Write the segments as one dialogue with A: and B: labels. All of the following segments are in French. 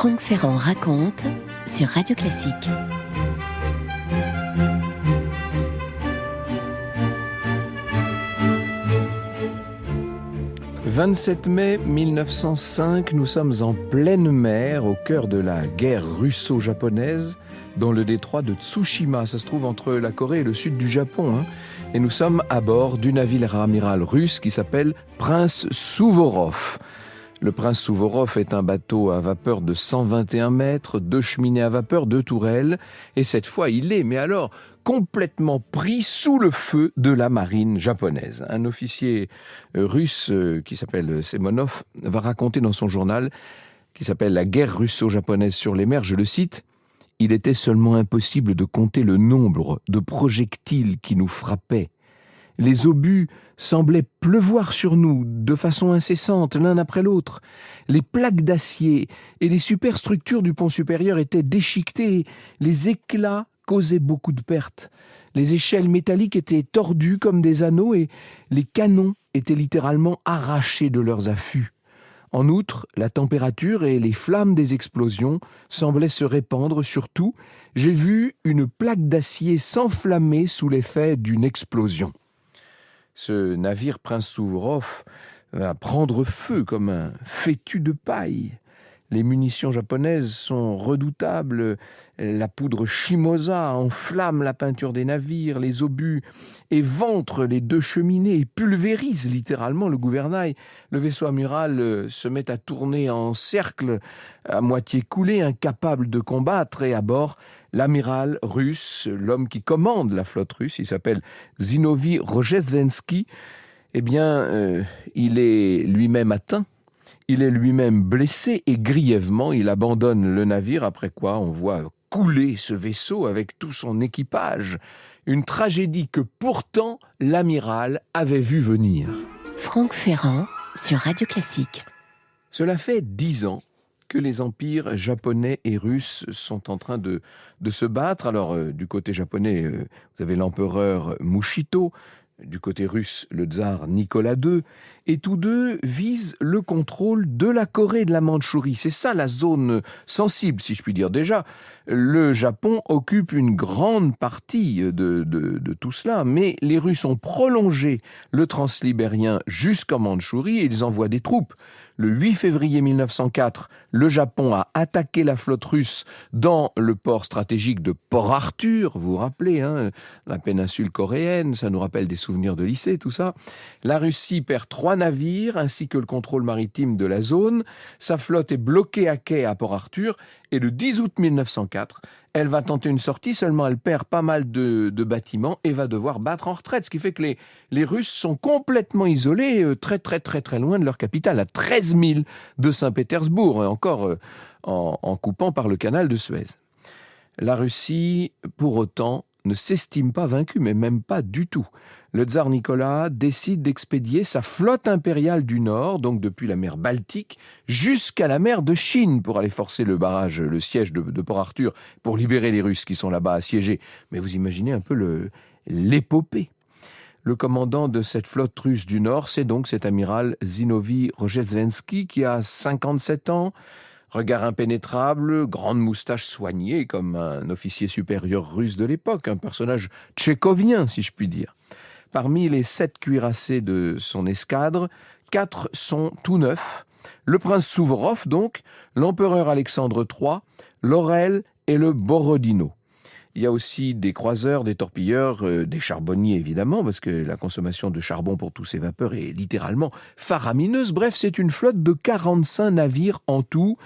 A: Franck Ferrand raconte sur Radio Classique.
B: « 27 mai 1905, nous sommes en pleine mer, au cœur de la guerre russo-japonaise, dans le détroit de Tsushima. Ça se trouve entre la Corée et le sud du Japon. Et nous sommes à bord du navire amiral russe qui s'appelle Prince Souvorov. Le Prince Souvorov est un bateau à vapeur de 121 mètres, 2 cheminées à vapeur, 2 tourelles. Et cette fois, il est, mais alors, complètement pris sous le feu de la marine japonaise. Un officier russe qui s'appelle Semonov va raconter dans son journal, qui s'appelle « La guerre russo-japonaise sur les mers », je le cite, « Il était seulement impossible de compter le nombre de projectiles qui nous frappaient. Les obus semblaient pleuvoir sur nous de façon incessante, l'un après l'autre. Les plaques d'acier et les superstructures du pont supérieur étaient déchiquetées. Les éclats causaient beaucoup de pertes. Les échelles métalliques étaient tordues comme des anneaux et les canons étaient littéralement arrachés de leurs affûts. En outre, la température et les flammes des explosions semblaient se répandre sur tout. J'ai vu une plaque d'acier s'enflammer sous l'effet d'une explosion. » Ce navire Prince Souvorov va prendre feu comme un fétu de paille. Les munitions japonaises sont redoutables, la poudre Shimosa enflamme la peinture des navires, les obus éventrent les 2 cheminées et pulvérisent littéralement le gouvernail. Le vaisseau amiral se met à tourner en cercle, à moitié coulé, incapable de combattre, et à bord, l'amiral russe, l'homme qui commande la flotte russe, il s'appelle Zinovy Rozhestvensky, eh bien, il est lui-même atteint. Il est lui-même blessé et grièvement, il abandonne le navire, après quoi on voit couler ce vaisseau avec tout son équipage. Une tragédie que pourtant l'amiral avait vu venir.
A: Franck Ferrand sur Radio Classique.
B: Cela fait 10 ans que les empires japonais et russes sont en train de se battre. Alors, du côté japonais, vous avez l'empereur Mushito, du côté russe, le tsar Nicolas II, et tous deux visent le contrôle de la Corée et de la Mandchourie. C'est ça la zone sensible, si je puis dire. Déjà, le Japon occupe une grande partie de tout cela, mais les Russes ont prolongé le transsibérien jusqu'en Mandchourie et ils envoient des troupes. Le 8 février 1904, le Japon a attaqué la flotte russe dans le port stratégique de Port Arthur. Vous vous rappelez, la péninsule coréenne, ça nous rappelle des souvenirs de lycée, tout ça. La Russie perd 3 navires ainsi que le contrôle maritime de la zone. Sa flotte est bloquée à quai à Port Arthur et le 10 août 1904, elle va tenter une sortie, seulement elle perd pas mal de bâtiments et va devoir battre en retraite, ce qui fait que les Russes sont complètement isolés, très très très très loin de leur capitale, à 13 000 de Saint-Pétersbourg, et encore en coupant par le canal de Suez. La Russie, pour autant, ne s'estime pas vaincue, mais même pas du tout. Le tsar Nicolas décide d'expédier sa flotte impériale du Nord, donc depuis la mer Baltique, jusqu'à la mer de Chine pour aller forcer le barrage, le siège de Port Arthur, pour libérer les Russes qui sont là-bas assiégés. Mais vous imaginez un peu l'épopée. Le commandant de cette flotte russe du Nord, c'est donc cet amiral Zinovy Rozhestvensky qui a 57 ans, regard impénétrable, grande moustache soignée comme un officier supérieur russe de l'époque, un personnage tchékovien si je puis dire. Parmi les 7 cuirassés de son escadre, 4 sont tout neufs. Le prince Souvorov donc, l'empereur Alexandre III, l'Orel et le Borodino. Il y a aussi des croiseurs, des torpilleurs, des charbonniers évidemment, parce que la consommation de charbon pour tous ces vapeurs est littéralement faramineuse. Bref, c'est une flotte de 45 navires en tout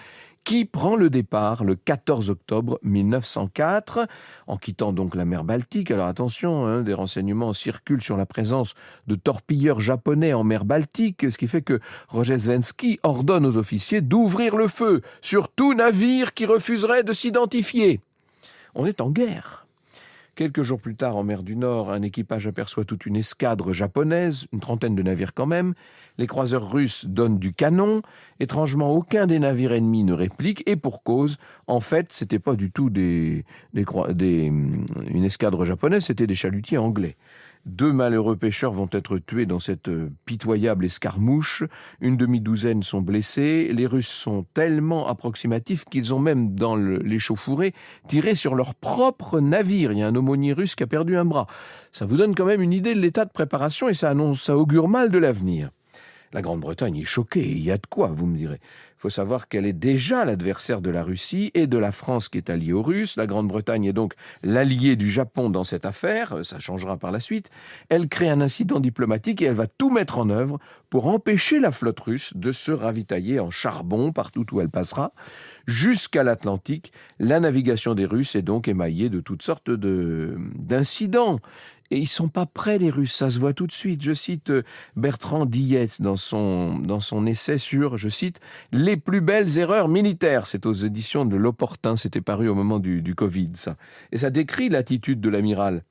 B: qui prend le départ le 14 octobre 1904, en quittant donc la mer Baltique. Alors attention, des renseignements circulent sur la présence de torpilleurs japonais en mer Baltique, ce qui fait que Rozhestvensky ordonne aux officiers d'ouvrir le feu sur tout navire qui refuserait de s'identifier. On est en guerre. Quelques jours plus tard, en mer du Nord, un équipage aperçoit toute une escadre japonaise, une trentaine de navires quand même. Les croiseurs russes donnent du canon. Étrangement, aucun des navires ennemis ne réplique. Et pour cause, en fait, c'était pas du tout une escadre japonaise, c'était des chalutiers anglais. 2 malheureux pêcheurs vont être tués dans cette pitoyable escarmouche. Une demi-douzaine sont blessés. Les Russes sont tellement approximatifs qu'ils ont même, dans l'échauffourée, tiré sur leur propre navire. Il y a un aumônier russe qui a perdu un bras. Ça vous donne quand même une idée de l'état de préparation et ça augure mal de l'avenir. La Grande-Bretagne est choquée, il y a de quoi, vous me direz. Il faut savoir qu'elle est déjà l'adversaire de la Russie et de la France qui est alliée aux Russes. La Grande-Bretagne est donc l'allié du Japon dans cette affaire, ça changera par la suite. Elle crée un incident diplomatique et elle va tout mettre en œuvre pour empêcher la flotte russe de se ravitailler en charbon partout où elle passera. Jusqu'à l'Atlantique, la navigation des Russes est donc émaillée de toutes sortes d'incidents. Et ils sont pas prêts, les Russes, ça se voit tout de suite. Je cite Bertrand Dietz dans son essai sur, je cite, « Les plus belles erreurs militaires ». C'est aux éditions de L'Opportun, c'était paru au moment du Covid, ça. Et ça décrit l'attitude de l'amiral.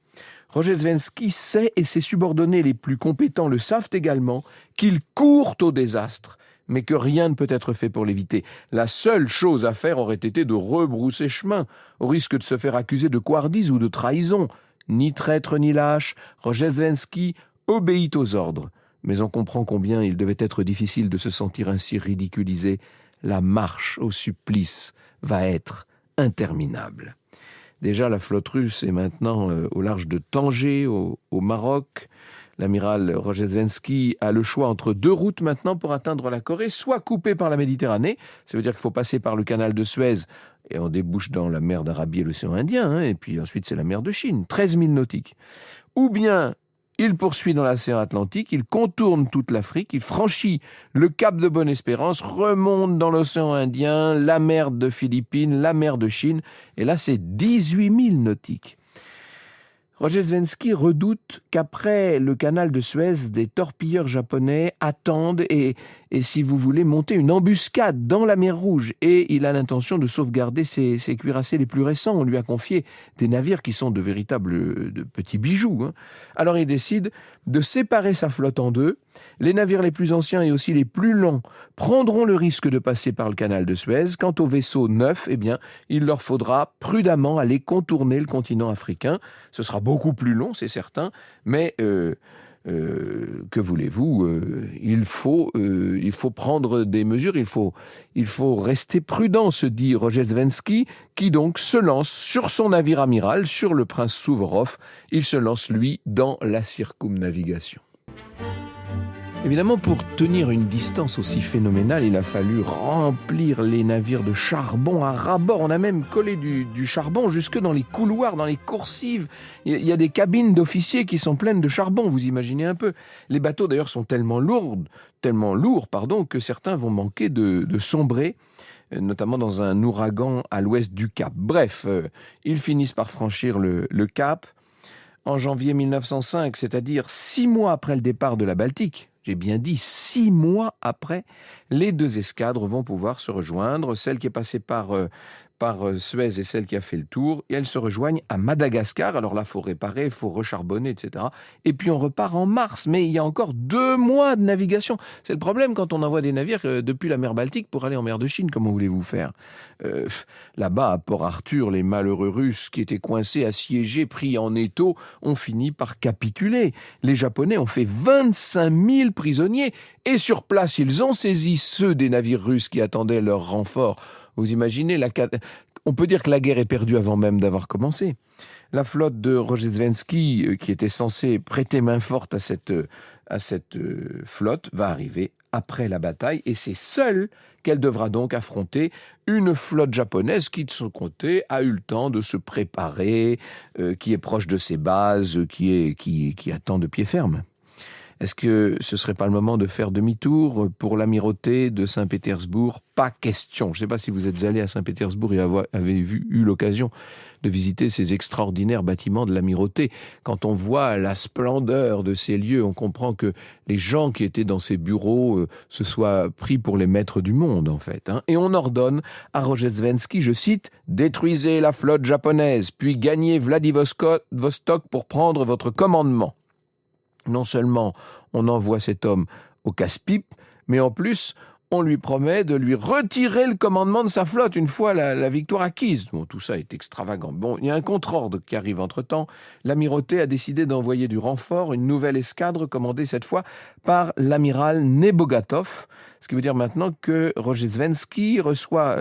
B: Rozhestvensky sait, et ses subordonnés les plus compétents le savent également, qu'ils courent au désastre, mais que rien ne peut être fait pour l'éviter. La seule chose à faire aurait été de rebrousser chemin, au risque de se faire accuser de couardise ou de trahison. Ni traître ni lâche, Rozhestvensky obéit aux ordres. Mais on comprend combien il devait être difficile de se sentir ainsi ridiculisé. La marche au supplice va être interminable. Déjà, la flotte russe est maintenant au large de Tanger, au Maroc. L'amiral Rozhestvensky a le choix entre 2 routes maintenant pour atteindre la Corée, soit coupée par la Méditerranée, ça veut dire qu'il faut passer par le canal de Suez, et on débouche dans la mer d'Arabie et l'océan Indien, et puis ensuite c'est la mer de Chine, 13 000 nautiques. Ou bien il poursuit dans l'océan Atlantique, il contourne toute l'Afrique, il franchit le cap de Bonne-Espérance, remonte dans l'océan Indien, la mer de Philippines, la mer de Chine, et là c'est 18 000 nautiques. Rozhestvensky redoute qu'après le canal de Suez, des torpilleurs japonais attendent et si vous voulez, monter une embuscade dans la mer Rouge. Et il a l'intention de sauvegarder ses cuirassés les plus récents. On lui a confié des navires qui sont de véritables petits bijoux. Alors il décide de séparer sa flotte en 2. Les navires les plus anciens et aussi les plus longs prendront le risque de passer par le canal de Suez. Quant aux vaisseaux neufs, eh bien, il leur faudra prudemment aller contourner le continent africain. Ce sera beaucoup plus long, c'est certain, mais que voulez-vous, il faut prendre des mesures, il faut rester prudent, se dit Rozhestvensky, qui donc se lance sur son navire amiral, sur le prince Souvorov. Il se lance, lui, dans la circumnavigation. Évidemment, pour tenir une distance aussi phénoménale, il a fallu remplir les navires de charbon à ras-bord. On a même collé du charbon jusque dans les couloirs, dans les coursives. Il y a des cabines d'officiers qui sont pleines de charbon, vous imaginez un peu. Les bateaux d'ailleurs sont tellement lourds, que certains vont manquer de sombrer, notamment dans un ouragan à l'ouest du Cap. Bref, ils finissent par franchir le Cap. En janvier 1905, c'est-à-dire 6 mois après le départ de la Baltique, j'ai bien dit 6 mois après, les 2 escadres vont pouvoir se rejoindre. Celle qui est passée par Suez et celle qui a fait le tour, et elles se rejoignent à Madagascar. Alors là, il faut réparer, il faut recharbonner, etc. Et puis on repart en mars, mais il y a encore 2 mois de navigation. C'est le problème quand on envoie des navires depuis la mer Baltique pour aller en mer de Chine. Comment voulez-vous faire ? Là-bas, à Port-Arthur, les malheureux Russes qui étaient coincés, assiégés, pris en étau, ont fini par capituler. Les Japonais ont fait 25 000 prisonniers, et sur place, ils ont saisi ceux des navires russes qui attendaient leur renfort. Vous imaginez, on peut dire que la guerre est perdue avant même d'avoir commencé. La flotte de Rozhestvensky, qui était censée prêter main forte à cette flotte, va arriver après la bataille, et c'est seule qu'elle devra donc affronter une flotte japonaise qui, de son côté, a eu le temps de se préparer, qui est proche de ses bases, qui attend de pied ferme. Est-ce que ce serait pas le moment de faire demi-tour pour l'amirauté de Saint-Pétersbourg ? Pas question. Je ne sais pas si vous êtes allé à Saint-Pétersbourg et avez eu l'occasion de visiter ces extraordinaires bâtiments de l'amirauté. Quand on voit la splendeur de ces lieux, on comprend que les gens qui étaient dans ces bureaux se soient pris pour les maîtres du monde, en fait. Et on ordonne à Rozhestvensky, je cite, « Détruisez la flotte japonaise, puis gagnez Vladivostok pour prendre votre commandement. » Non seulement on envoie cet homme au casse-pipe, mais en plus on lui promet de lui retirer le commandement de sa flotte une fois la victoire acquise. Bon, tout ça est extravagant. Bon, il y a un contre-ordre qui arrive entre-temps. L'amirauté a décidé d'envoyer du renfort, une nouvelle escadre commandée cette fois par l'amiral Nebogatov, ce qui veut dire maintenant que Rozhestvensky reçoit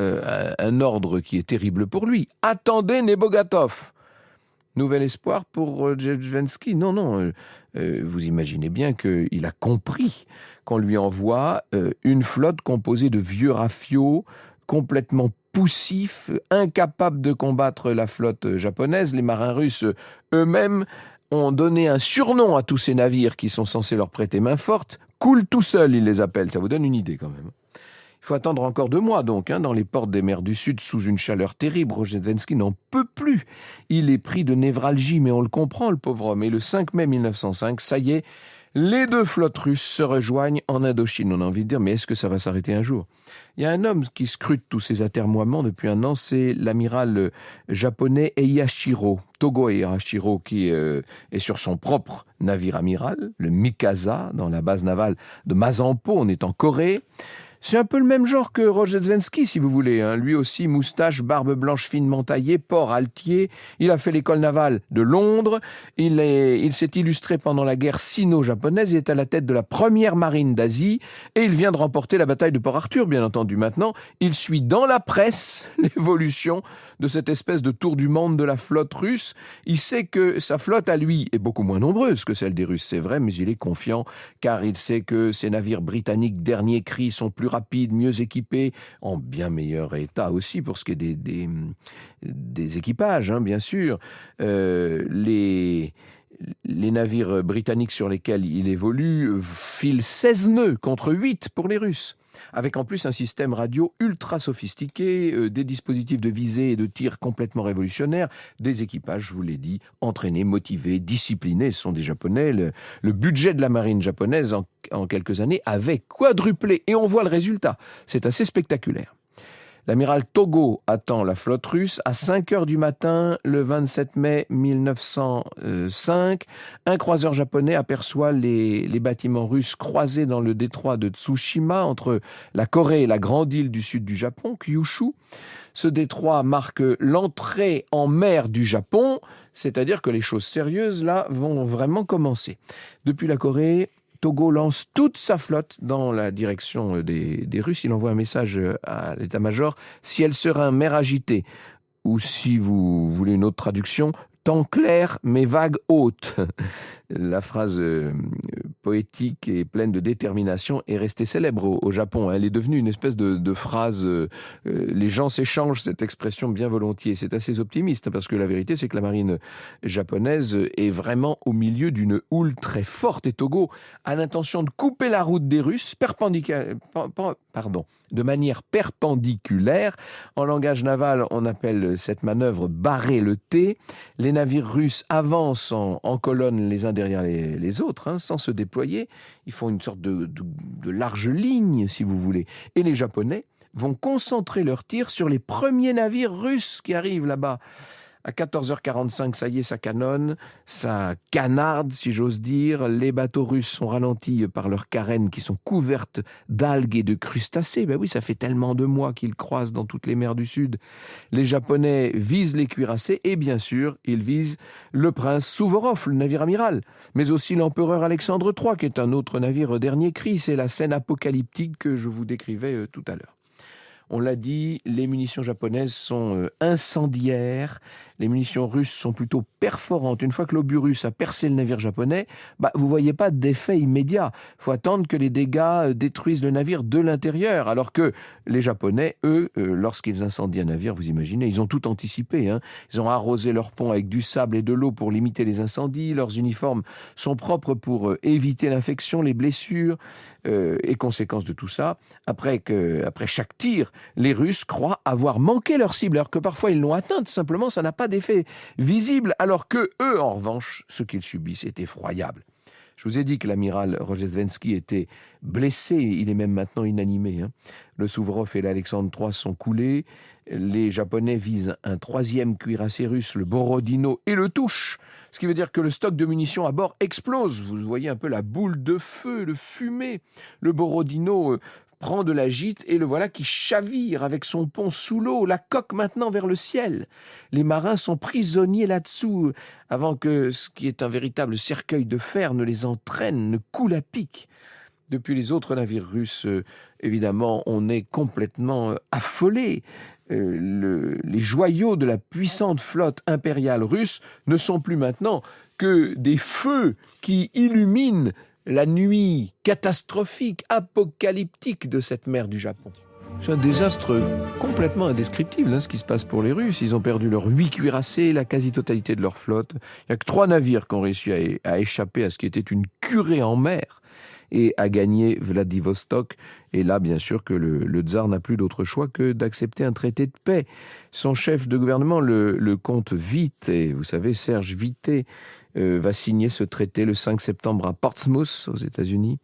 B: un ordre qui est terrible pour lui. Attendez Nebogatov. Nouvel espoir pour Rozhestvensky? Non. Vous imaginez bien qu'il a compris qu'on lui envoie une flotte composée de vieux rafiaux, complètement poussifs, incapables de combattre la flotte japonaise. Les marins russes eux-mêmes ont donné un surnom à tous ces navires qui sont censés leur prêter main forte. Coule tout seul, ils les appellent. Ça vous donne une idée quand même. Il faut attendre encore 2 mois donc, dans les ports des mers du Sud, sous une chaleur terrible. Rozhestvensky n'en peut plus. Il est pris de névralgie, mais on le comprend, le pauvre homme. Et le 5 mai 1905, ça y est, les 2 flottes russes se rejoignent en Indochine. On a envie de dire, mais est-ce que ça va s'arrêter un jour? Il y a un homme qui scrute tous ces atermoiements depuis 1 an, c'est l'amiral japonais Eihachiro, Togo Eihachiro, qui est sur son propre navire amiral, le Mikasa, dans la base navale de Masanpo, on est en Corée. C'est un peu le même genre que Rozhestvensky, si vous voulez. Lui aussi, moustache, barbe blanche finement taillée, port altier. Il a fait l'école navale de Londres. Il s'est illustré pendant la guerre sino-japonaise. Il est à la tête de la première marine d'Asie. Et il vient de remporter la bataille de Port Arthur, bien entendu. Maintenant, il suit dans la presse l'évolution de cette espèce de tour du monde de la flotte russe. Il sait que sa flotte, à lui, est beaucoup moins nombreuse que celle des Russes, c'est vrai, mais il est confiant, car il sait que ces navires britanniques dernier cri sont plus rapides, mieux équipés, en bien meilleur état aussi pour ce qui est des équipages, bien sûr. Les navires britanniques sur lesquels il évolue filent 16 nœuds contre 8 pour les Russes, avec en plus un système radio ultra sophistiqué, des dispositifs de visée et de tir complètement révolutionnaires, des équipages, je vous l'ai dit, entraînés, motivés, disciplinés. Ce sont des Japonais. Le budget de la marine japonaise en quelques années avait quadruplé, et on voit le résultat. C'est assez spectaculaire. L'amiral Togo attend la flotte russe à 5 heures du matin, le 27 mai 1905. Un croiseur japonais aperçoit les bâtiments russes croisés dans le détroit de Tsushima, entre la Corée et la grande île du sud du Japon, Kyushu. Ce détroit marque l'entrée en mer du Japon, c'est-à-dire que les choses sérieuses, là, vont vraiment commencer. Depuis la Corée, Togo lance toute sa flotte dans la direction des Russes. Il envoie un message à l'état-major. Si elle sera en mer agitée, ou si vous voulez une autre traduction, temps clair mais vagues hautes. La phrase poétique et pleine de détermination est restée célèbre au Japon. Elle est devenue une espèce de phrase. Les gens s'échangent cette expression bien volontiers. C'est assez optimiste parce que la vérité, c'est que la marine japonaise est vraiment au milieu d'une houle très forte. Et Togo a l'intention de couper la route des Russes de manière perpendiculaire. En langage naval, on appelle cette manœuvre barrer le T. Les navires russes avancent en colonne les uns derrière les autres, sans se déployer. Ils font une sorte de large ligne, si vous voulez. Et les Japonais vont concentrer leurs tirs sur les premiers navires russes qui arrivent là-bas. À 14h45, ça y est, ça canonne, ça canarde, si j'ose dire. Les bateaux russes sont ralentis par leurs carènes qui sont couvertes d'algues et de crustacés. Ben oui, ça fait tellement de mois qu'ils croisent dans toutes les mers du Sud. Les Japonais visent les cuirassés et bien sûr, ils visent le prince Souvorov, le navire amiral, mais aussi l'empereur Alexandre III, qui est un autre navire dernier cri. C'est la scène apocalyptique que je vous décrivais tout à l'heure. On l'a dit, les munitions japonaises sont incendiaires, les munitions russes sont plutôt perforantes. Une fois que l'obus russe a percé le navire japonais, vous ne voyez pas d'effet immédiat. Il faut attendre que les dégâts détruisent le navire de l'intérieur, alors que les Japonais, eux, lorsqu'ils incendient un navire, vous imaginez, ils ont tout anticipé. Ils ont arrosé leur pont avec du sable et de l'eau pour limiter les incendies, leurs uniformes sont propres pour éviter l'infection, les blessures, et conséquence de tout ça, après chaque tir, les Russes croient avoir manqué leur cible, alors que parfois ils l'ont atteinte, simplement ça n'a pas d'effet visible, alors que eux, en revanche, ce qu'ils subissent est effroyable. Je vous ai dit que l'amiral Rozhestvensky était blessé, il est même maintenant inanimé. Le Souvorov et l'Alexandre III sont coulés, les Japonais visent un 3e cuirassé russe, le Borodino, et le touchent. Ce qui veut dire que le stock de munitions à bord explose. Vous voyez un peu la boule de feu, le fumée. Le Borodino prend de la gîte et le voilà qui chavire avec son pont sous l'eau, la coque maintenant vers le ciel. Les marins sont prisonniers là-dessous avant que ce qui est un véritable cercueil de fer ne les entraîne, ne coule à pic. Depuis les autres navires russes, évidemment, on est complètement affolé. Les joyaux de la puissante flotte impériale russe ne sont plus maintenant que des feux qui illuminent la nuit catastrophique, apocalyptique de cette mer du Japon. C'est un désastre complètement indescriptible, ce qui se passe pour les Russes. Ils ont perdu leurs 8 cuirassés, la quasi-totalité de leur flotte. Il n'y a que 3 navires qui ont réussi à échapper à ce qui était une curée en mer et à gagner Vladivostok. Et là, bien sûr, que le tsar n'a plus d'autre choix que d'accepter un traité de paix. Son chef de gouvernement, le comte Witte, et vous savez, Serge Witte, va signer ce traité le 5 septembre à Portsmouth, aux États-Unis.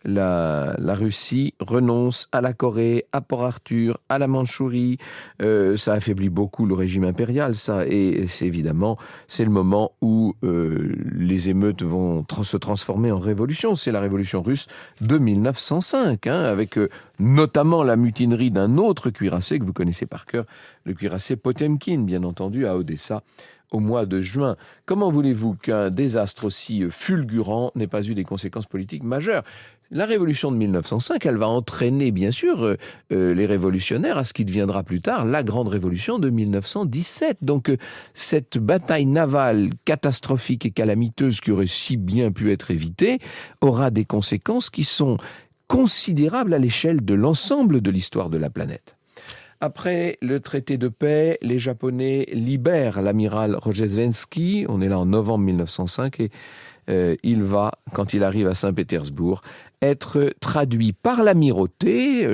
B: La Russie renonce à la Corée, à Port-Arthur, à la Mandchourie. Ça affaiblit beaucoup le régime impérial, ça. Et c'est le moment où les émeutes vont se transformer en révolution. C'est la révolution russe de 1905, avec notamment la mutinerie d'un autre cuirassé que vous connaissez par cœur, le cuirassé Potemkin, bien entendu, à Odessa, au mois de juin. Comment voulez-vous qu'un désastre aussi fulgurant n'ait pas eu des conséquences politiques majeures ? La révolution de 1905, elle va entraîner, bien sûr, les révolutionnaires à ce qui deviendra plus tard la grande révolution de 1917. Donc, cette bataille navale catastrophique et calamiteuse qui aurait si bien pu être évitée aura des conséquences qui sont considérables à l'échelle de l'ensemble de l'histoire de la planète. Après le traité de paix, les Japonais libèrent l'amiral Rozhestvensky. On est là en novembre 1905 et il va, quand il arrive à Saint-Pétersbourg, être traduit par l'amirauté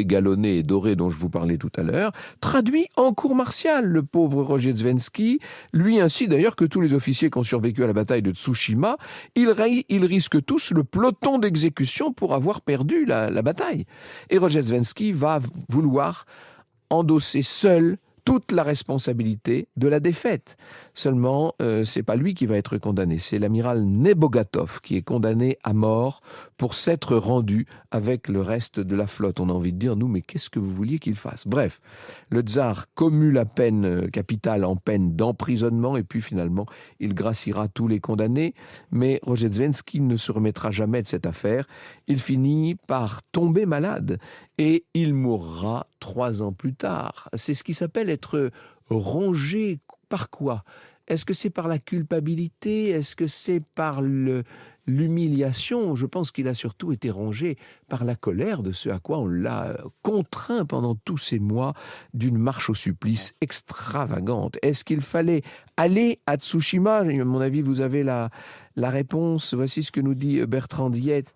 B: galonnée et dorée dont je vous parlais tout à l'heure, traduit en cour martiale, le pauvre Rozhestvensky, lui ainsi d'ailleurs que tous les officiers qui ont survécu à la bataille de Tsushima, ils risquent tous le peloton d'exécution pour avoir perdu la bataille. Et Rozhestvensky va vouloir endosser seul toute la responsabilité de la défaite. Seulement, c'est pas lui qui va être condamné, c'est l'amiral Nebogatov qui est condamné à mort pour s'être rendu avec le reste de la flotte. On a envie de dire, nous, mais qu'est-ce que vous vouliez qu'il fasse ? Bref, le tsar commue la peine capitale en peine d'emprisonnement et puis finalement, il graciera tous les condamnés. Mais Rozhestvensky ne se remettra jamais de cette affaire. Il finit par tomber malade et il mourra 3 ans plus tard. C'est ce qui s'appelle être rongé par quoi ? Est-ce que c'est par la culpabilité ? Est-ce que c'est par l'humiliation ? Je pense qu'il a surtout été rongé par la colère de ce à quoi on l'a contraint pendant tous ces mois d'une marche au supplice extravagante. Est-ce qu'il fallait aller à Tsushima ? À mon avis, vous avez la réponse. Voici ce que nous dit Bertrand Diette.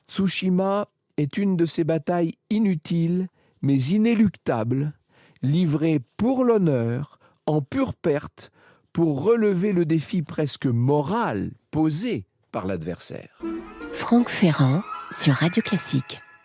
B: Tsushima est une de ces batailles inutiles mais inéluctables, livrées pour l'honneur, en pure perte, pour relever le défi presque moral posé par l'adversaire.
A: Franck Ferrand sur Radio Classique.